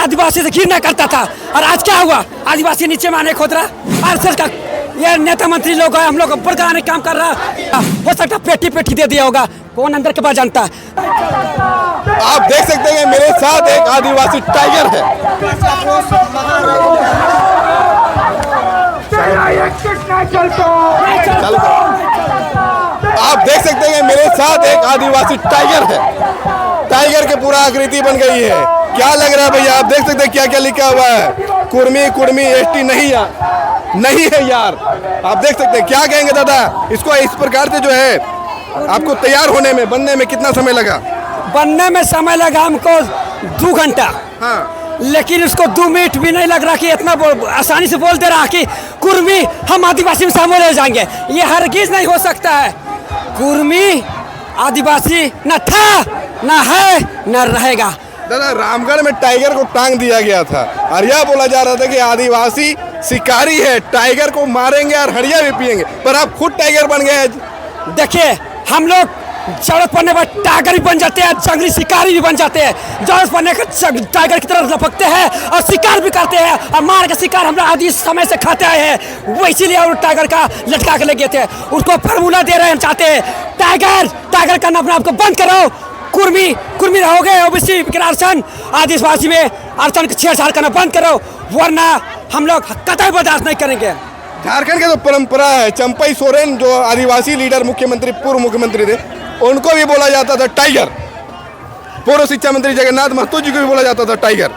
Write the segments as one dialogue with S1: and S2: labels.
S1: आदिवासी से घृणा करता था। और आज क्या हुआ, आदिवासी नीचे में आने खोद रहा। आरएसएस का ये नेता मंत्री लोग है, हम लोग ऊपर का आने काम कर रहा है। हो सकता है पेटी पेटी दे दिया होगा, कौन अंदर के बात जानता है।
S2: आप देख सकते हैं मेरे साथ एक आदिवासी टाइगर है। आप देख सकते हैं मेरे साथ एक आदिवासी टाइगर है। टाइगर के पूरा आकृति बन गई है। क्या लग रहा है भैया, आप देख सकते हैं क्या क्या लिखा हुआ है। कुर्मी कुर्मी एसटी नहीं यार, नहीं है यार। आप देख सकते हैं, क्या कहेंगे दादा, इसको इस प्रकार से जो है आपको तैयार होने में, बनने में कितना समय लगा?
S1: बनने में समय लगा हमको 2 घंटा।
S2: हाँ,
S1: लेकिन उसको 2 मिनट भी नहीं लग रहा कि इतना आसानी से बोल दे रहा कि कुर्मी हम आदिवासी में शामिल हो जाएंगे। ये हरगिज नहीं हो सकता है। कुर्मी आदिवासी न था, न है, न रहेगा।
S2: दादा रामगढ़ में टाइगर को टांग दिया गया था और यह बोला जा रहा था कि आदिवासी शिकारी है, टाइगर को मारेंगे और हड़िया भी पिएंगे, पर आप खुद टाइगर बन गए।
S1: देखिए, हम लोग जरूरत पड़ने पर टाइगर भी बन जाते हैं, जंगली शिकारी भी बन जाते हैं। जरूरत पड़ने पर टाइगर की तरफ लपकते हैं और शिकार भी करते हैं और मार के शिकार हम लोग आदि समय से खाते आए हैं। वो इसीलिए और टाइगर का लटका के लगे थे, उसको फार्मूला दे रहे हैं, चाहते हैं टाइगर करना अपने आप को बंद करो। कुर्मी रहोगे, ओबीसी आरक्षण आदिवासी में आरक्षण की छेड़छाड़ करना बंद करो, वरना हम लोग कतई बर्दाश्त नहीं करेंगे।
S2: झारखंड की तो परंपरा है, चंपई सोरेन जो आदिवासी लीडर मुख्यमंत्री, पूर्व मुख्यमंत्री थे, उनको भी बोला जाता था टाइगर। पूर्व शिक्षा मंत्री जगन्नाथ महतो जी को भी बोला जाता था टाइगर।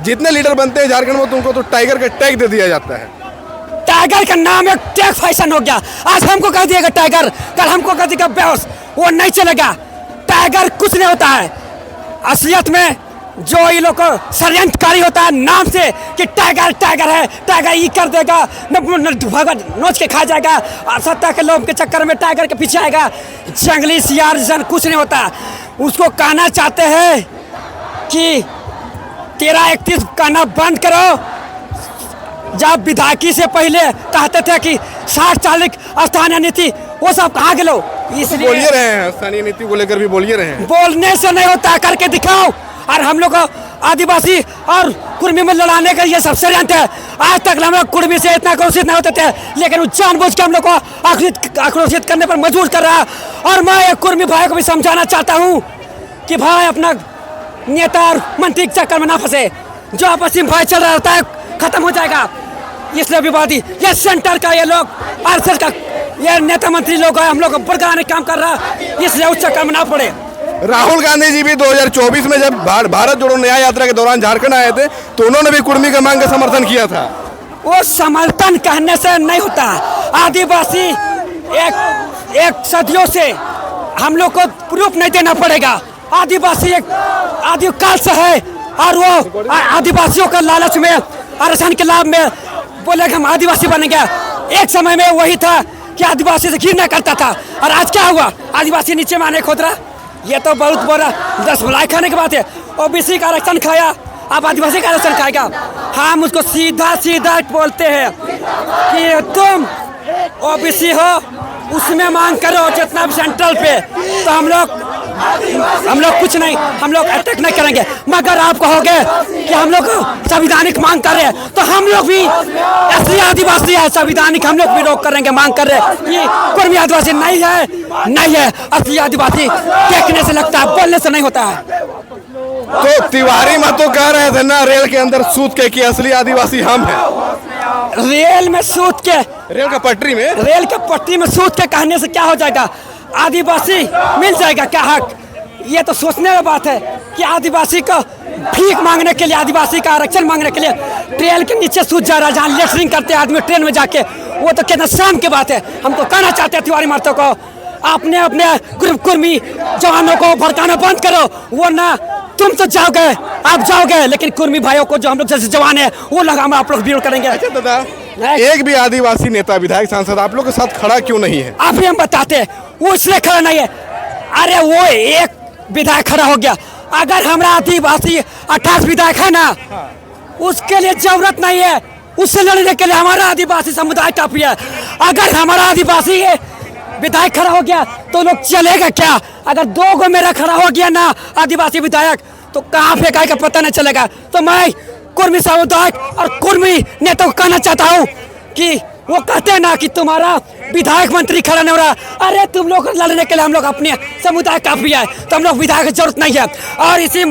S2: जितने लीडर बनते हैं झारखंड में, तो उनको तो टाइगर का टैग दे दिया जाता है।
S1: टाइगर का नाम एक टैग फैशन हो गया। आज हमको कह दिएगा टाइगर, कल हमको कह दिएगा बेहोश, वो नहीं चलेगा। टाइगर कुछ नहीं होता है। असलियत में जो ये लोग षड्यंत्रकारी होता है नाम से कि टाइगर है, टाइगर ये कर देगा, भगत नोच के खा जाएगा, सत्ता के लोभ के चक्कर में टाइगर के पीछे आएगा। जंगली सियार जन कुछ नहीं होता। उसको कहना चाहते हैं कि 1331 कहना बंद करो। जब विधायकी से पहले कहते थे कि 60-40 स्थानीय नीति, वो सब कहाँ गए लो। इसलिए
S2: बोलिए रहे हैं, स्थानीय नीति को लेकर भी बोलिए रहे हैं।
S1: बोलने से नहीं होता, करके दिखाओ। और हम लोग आदिवासी और कुर्मी में लड़ाने का ये सब षड्यंत्र है। आज तक हम लोग कुर्मी से इतना आक्रोशित नहीं होते थे, लेकिन वो जानबूझ के हम लोग को आक्रोशित करने पर मजबूर कर रहा है। और मैं एक कुर्मी भाई को भी समझाना चाहता हूँ कि भाई अपना नेता और मंत्री के चक्कर में ना फंसे। जो आपसी भाई चल रहा होता है खत्म हो जाएगा। इसलिए विवादी ये सेंटर का ये लोग आरएसएस का ये नेता मंत्री लोग है, हम लोग ऊपर का आने काम कर रहा है, इसलिए उस चक्कर में ना पड़े।
S2: राहुल गांधी जी भी 2024 में जब भारत जोड़ो न्याय यात्रा के दौरान झारखंड आए थे, तो उन्होंने भी कुर्मी का मांग का समर्थन किया था।
S1: वो समर्थन कहने से नहीं होता। आदिवासी एक सदियों से हम लोग को प्रूफ नहीं देना पड़ेगा। आदिवासी एक आदिकाल से है और वो आदिवासियों का लालच में, आरक्षण के लाभ में बोले कि हम आदिवासी बनेंगे। एक समय में वही था कि आदिवासी से घृणा करता था। और आज क्या हुआ, आदिवासी नीचे में आने खोद रहा। ये तो बहुत बड़ा रसमलाई खाने की बात है। ओबीसी का आरक्षण खाया, अब आदिवासी का आरक्षण खाएगा। हम उसको सीधा बोलते हैं कि तुम ओबीसी हो, उसमें मांग करो जितना भी सेंट्रल पे, तो हम लोग कुछ नहीं, हम लोग अटैक नहीं करेंगे। मगर आप कहोगे कि हम लोग संवैधानिक मांग कर रहे हैं, तो हम लोग भी असली आदिवासी है, संवैधानिक हम लोग भी रोक करेंगे, मांग कर रहे हैं। ये कुर्मी आदिवासी नहीं है असली आदिवासी। देखने से लगता है, बोलने से नहीं होता है।
S2: तो तिवारी महतो कह रहे थे ना रेल के अंदर सूत के कि असली आदिवासी हम हैं।
S1: रेल में सूत के,
S2: रेल के पटरी में सूत के कहने से क्या हो जाएगा, आदिवासी मिल जाएगा क्या हक। ये तो सोचने की बात है कि आदिवासी को भीख मांगने के लिए, आदिवासी का आरक्षण मांगने के लिए ट्रेन के नीचे सूत जा रहा है, जहाँ लेटरिंग करते हैं आदमी ट्रेन में जाके, वो तो कितना शाम की बात है। हमको कहना चाहते हैं तिवारी महतो को, अपने ग्रुप कुर्मी जवानों को भड़काना बंद करो, वरना तुम तो जाओगे, आप जाओगे, लेकिन कुर्मी भाइयों को जो हम लोग जैसे जवान है वो लोग हम आप लोग विरोध करेंगे। अच्छा दादा, एक भी आदिवासी नेता, विधायक, सांसद आप लोग के साथ खड़ा क्यों नहीं है?
S1: आप ही हम बताते हैं, वो इसलिए खड़ा नहीं है। अरे वो एक विधायक खड़ा हो गया, अगर हमारा आदिवासी 28 विधायक है ना, उसके लिए जरूरत नहीं है, उससे लड़ने के लिए हमारा आदिवासी समुदाय काफी है। अगर हमारा आदिवासी विधायक खड़ा हो गया तो लोग चलेगा क्या? अगर 2 गो मेरा खड़ा हो गया ना आदिवासी विधायक,
S2: तो कहाँ फेंका का पता नहीं चलेगा। तो मैं कुर्मी समुदाय और कुर्मी नेता को कहना चाहता हूँ कि वो कहते हैं ना कि तुम्हारा विधायक मंत्री खड़ा नहीं हो रहा, अरे तुम लोग लड़ने के लिए हम लोग अपने समुदाय काफी है, तो हम लोग विधायक की जरूरत नहीं है। और इसी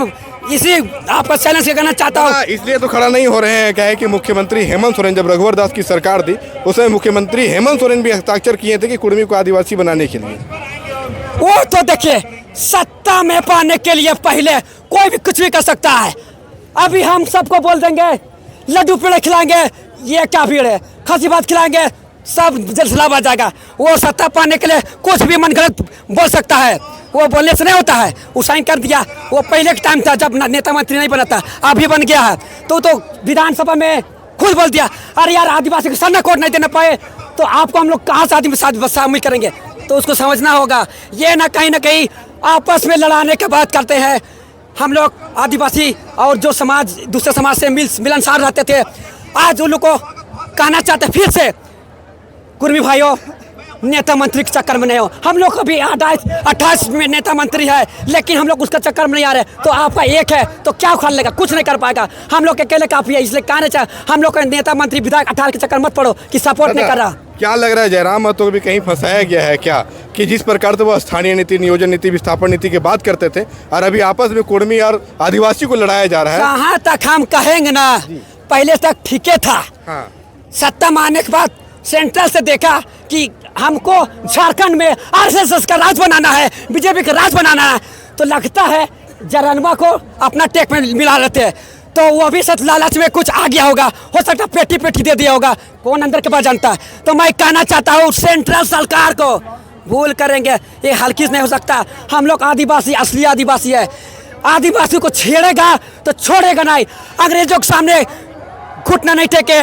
S2: आपका चैलेंज से कहना चाहता हूँ,
S3: इसलिए तो खड़ा नहीं हो रहे हैं। क्या है कि मुख्यमंत्री हेमंत सोरेन, जब रघुवर दास की सरकार थी उसमें मुख्यमंत्री हेमंत सोरेन भी हस्ताक्षर किए थे कि कुर्मी को आदिवासी बनाने के लिए।
S2: वो तो देखिए सत्ता में पाने के लिए पहले कोई भी कुछ भी कर सकता है। अभी हम सबको बोल देंगे लड्डू पेड़े खिलाएंगे, ये क्या भीड़ है, खसी बात खिलाएंगे, सब जलसलाब आ जाएगा। वो सत्ता पाने के लिए कुछ भी मन गलत बोल सकता है, वो बोलने से नहीं होता है। वो साइन कर दिया, वो पहले के टाइम था जब नेता मंत्री नहीं बना था, अभी बन गया है तो विधानसभा में खुद बोल दिया अरे यार आदिवासी को सन्ना कोड नहीं देना पाए तो आपको हम लोग कहाँ से आदिवासी शामिल करेंगे। तो उसको समझना होगा, ये ना कहीं आपस में लड़ाने की बात करते हैं। हम लोग आदिवासी और जो समाज दूसरे समाज से मिलनसार रहते थे, आज उन लोग को कहना चाहते फिर से कुर्मी भाइयों नेता मंत्री के चक्कर में नहीं हो। हम लोग अभी 28 में नेता मंत्री है, लेकिन हम लोग उसका चक्कर में नहीं आ रहे। तो आपका एक है तो क्या उखाड़ लेगा, कुछ नहीं कर पाएगा। हम लोग के अकेले काफी है, इसलिए कहना चाहे हम लोग का नेता मंत्री विधायक 18 के चक्कर मत पड़ो कि सपोर्ट नहीं कर रहा।
S3: क्या लग रहा है जयराम महतो को भी कहीं फंसाया गया है क्या, कि जिस प्रकार से वो स्थानीय नीति, नियोजन नीति, विस्थापन नीति की बात करते थे और अभी आपस में कुर्मी और आदिवासी को लड़ाया जा रहा है।
S2: कहाँ तक हम कहेंगे ना, पहले तक ठीक था।
S3: हाँ।
S2: सत्ता में आने के बाद सेंट्रल से देखा कि हमको झारखंड में आरएसएस का राज बनाना है, बीजेपी का राज बनाना है, तो लगता है जरनवा को अपना टेक में मिला लेते हैं। तो वो भी सच लालच में कुछ आ गया होगा, हो सकता है पेटी दे दिया होगा, कौन अंदर के बात जानता है। तो मैं कहना चाहता हूँ सेंट्रल सरकार को भूल करेंगे, ये हल्की नहीं हो सकता। हम लोग आदिवासी असली आदिवासी है, आदिवासी को छेड़ेगा तो छोड़ेगा नहीं। अंग्रेजों के सामने घुटना नहीं टेके,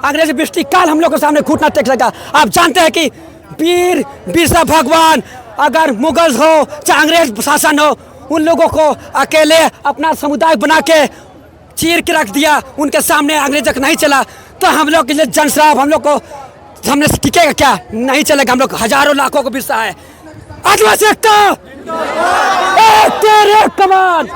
S2: अंग्रेज बिस्टी काल हम लोग के सामने घुटना टेक सका। आप जानते हैं कि वीर बिरसा भगवान, अगर मुगल हो चाहे अंग्रेज शासन हो, उन लोगों को अकेले अपना समुदाय बना के चीर के रख दिया, उनके सामने अंग्रेज नहीं चला। तो हम लोग के लिए जनसराब हम लोग को सामने टिकेगा क्या, नहीं चलेगा। हम लोग हजारों लाखों को बिरसा है। आदिवासी एकता, तेरे कमान।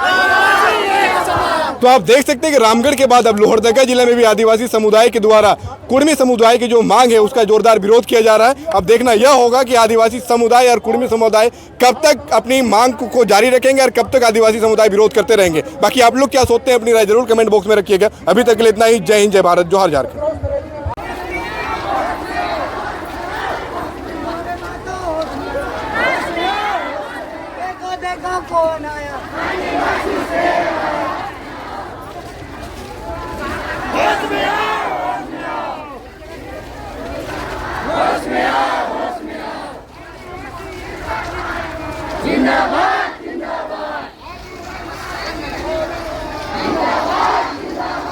S3: तो आप देख सकते हैं कि रामगढ़ के बाद अब लोहरदगा जिले में भी आदिवासी समुदाय के द्वारा कुर्मी समुदाय की जो मांग है उसका जोरदार विरोध किया जा रहा है। अब देखना यह होगा कि आदिवासी समुदाय और कुर्मी समुदाय कब तक अपनी मांग को जारी रखेंगे और कब तक आदिवासी समुदाय विरोध करते रहेंगे। बाकी आप लोग क्या सोचते हैं अपनी राय जरूर कमेंट बॉक्स में रखिएगा। अभी तक के लिए इतना ही। जय हिंद, जय भारत, जोहार झारखंड।